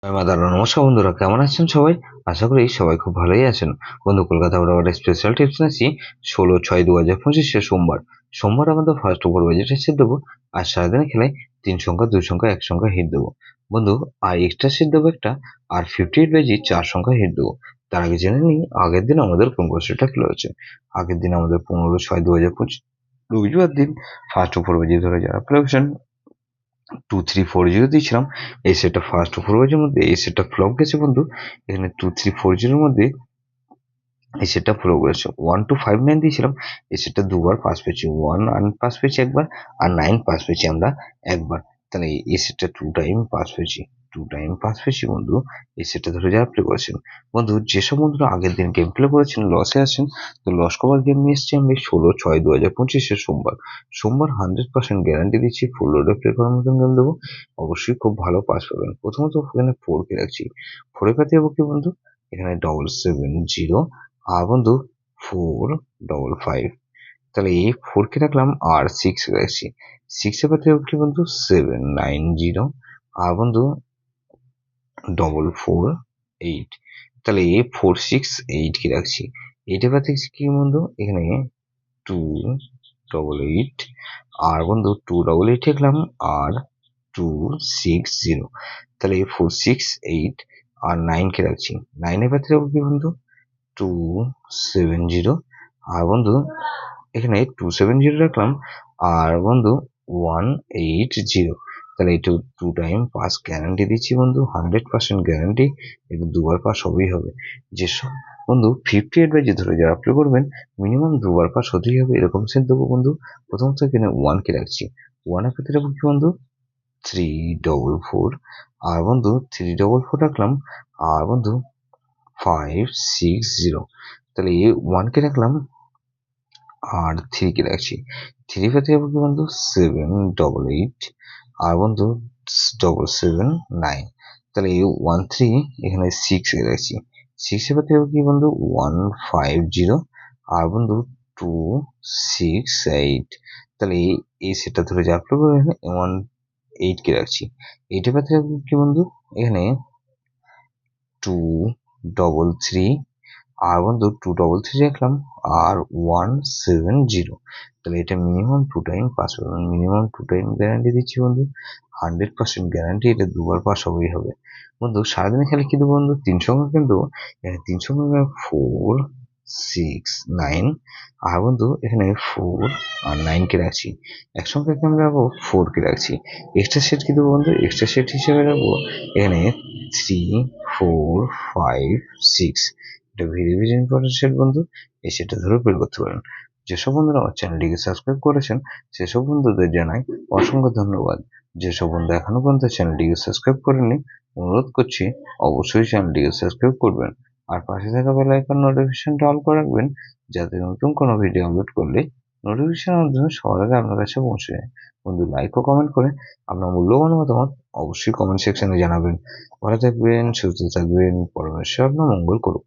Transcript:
নমস্কার বন্ধুরা, কেমন আছেন সবাই? আশা করি সবাই খুব ভালোই আছেন। বন্ধু, কলকাতা বরাবর স্পেশাল টিপস নিচ্ছি 16/6/2025 সোমবার আমাদের ফার্স্ট ওভার বাজেট হিসেব দেবো। আর সারাদিনে খেলায় 3 সংখ্যা 2 সংখ্যা 1 সংখ্যা হিট দেবো বন্ধু। আর এক্সট্রা সিট দেবো একটা, আর 58 বাজি 4 সংখ্যা হিট দেবো। তার আগে জেনে নিই আগের দিন আমাদের কোন কোর্সটা খেলা হচ্ছে। আগের দিন আমাদের 15/6/2025 রবিবার দিন ফার্স্ট ওভার বাজি ধরে যারা প্লে 2340 দিয়েছিলাম। এই সেটটা ফার্স্ট ফরওয়ার্ডের মধ্যে এই সেটটা ফ্লপ গেছে বন্ধু। এখানে 2340 মধ্যে এই সেটটা ফ্লপ করেছে। 1259 দিয়েছিলাম, এই সেটটা দুবার পাস পেয়েছি। 1 পাস পেয়েছি একবার, আর 9 পাস পেয়েছি আমরা একবার। তাহলে এই সেটটা 2 টাইম পাস পেয়েছি, 2 টাইম পাস পেয়েছি বন্ধু। এই সেটটা ধরে যারা প্লে করেছেন বন্ধু, যেসব বন্ধুরা আগের দিন গেম প্লে করেছেন লসে আছেন, তো লস কভার গেম নিয়ে এসেছি আমি 16/6/2025 সোমবার 100% গ্যারান্টি দিচ্ছি। ফুল লোডে প্লে করার মতন গেম দেবো, অবশ্যই খুব ভালো পাস পাবেন। প্রথমত এখানে 4 কে রাখছি। 4 পেতে যাবো কি বন্ধু, এখানে 770 আর বন্ধু 455। তাহলে এই 4 কে রাখলাম, আর 6 রাখছি। 6 এ পেতে যাবো কি বন্ধু, 790 আর বন্ধু 448। তাহলে এই 468 কে রাখছি। এইটা পেতে কি বন্ধু, এখানে 288 আর বন্ধু 288 রাখলাম, আর 260। তাহলে এই 468 আর 9 কে রাখছি। 9 এ পেতে যাবো কি বন্ধু, 270 আর বন্ধু এখানে 270 রাখলাম, আর বন্ধু 180। তাহলে এটা 2 টাইম পাস গ্যারান্টি দিচ্ছি বন্ধু, 100% গ্যারান্টি। এটা দুবার পাস হবেই হবে। যেসব বন্ধু 58 বাজি ধরে যারা প্লে করবেন, মিনিমাম দুবার পাস হতেই হবে এরকম সেট দেবো বন্ধু। প্রথমত এখানে 1 কে রাখছি। 1 এর ক্ষেত্রে রাখবো কি বন্ধু, 344 আর বন্ধু 344 রাখলাম, আর বন্ধু 560। তাহলে এই 1 কে রাখলাম, আর 3 কে রাখছি। 3 পেতে যাবো কি বন্ধু, 788 আর বন্ধু 779। তাহলে এই 13 এখানে 6 এ রাখছি। 6 এ পেতে যাবো কি বন্ধু, 150 আর বন্ধু 268। তাহলে এই সেটটা ধরে যা আপলোড করে এখানে 18 কে রাখছি। 8 এ পেতে যাবো কি বন্ধু, এখানে 233 আর বন্ধু 233 রাখলাম, আর 170। তাহলে এটা মিনিমাম 2 টাইম পাস পাবেন। মিনিমাম 2 টাইম গ্যারান্টি দিচ্ছি বন্ধু, 100% গ্যারান্টি। এটা দুবার পাস হবেই হবে বন্ধু। সারাদিনে খেলে কিন্তু বন্ধু 3 সংখ্যা কিন্তু এখানে 3 সংখ্যা 4 6 9 আর বন্ধু এখানে 4 আর 9 কে রাখছি। এক সংখ্যাকে আমরা রাখবো 4 কে রাখছি। এক্সট্রা সেট কিন্তু বন্ধু এক্সট্রা সেট হিসেবে রাখবো এখানে 3 4 5 6। এটা ভেরি ভেরি ইম্পর্টেন্ট সেট বন্ধু। এই সেটটা ধরে বের করতে পারেন। যেসব বন্ধুরা আমার চ্যানেলটিকে সাবস্ক্রাইব করেছেন সেসব বন্ধুদের জানাই অসংখ্য ধন্যবাদ। যেসব বন্ধু এখনো পর্যন্ত চ্যানেলটিকে সাবস্ক্রাইব করেননি, অনুরোধ করছি অবশ্যই চ্যানেলটিকে সাবস্ক্রাইব করবেন। আর পাশে থাকা বেল আইকন নোটিফিকেশনটা অন করে রাখবেন, যাতে নতুন কোনো ভিডিও আপলোড করলে নোটিফিকেশনের মাধ্যমে সবার আগে আপনার কাছে পৌঁছে যায়। বন্ধু, লাইক ও কমেন্ট করে আপনার মূল্যবান মতামত অবশ্যই কমেন্ট সেকশনে জানাবেন। ভালো থাকবেন, সুস্থ থাকবেন, পরমেশ্বর আপনার মঙ্গল করুন।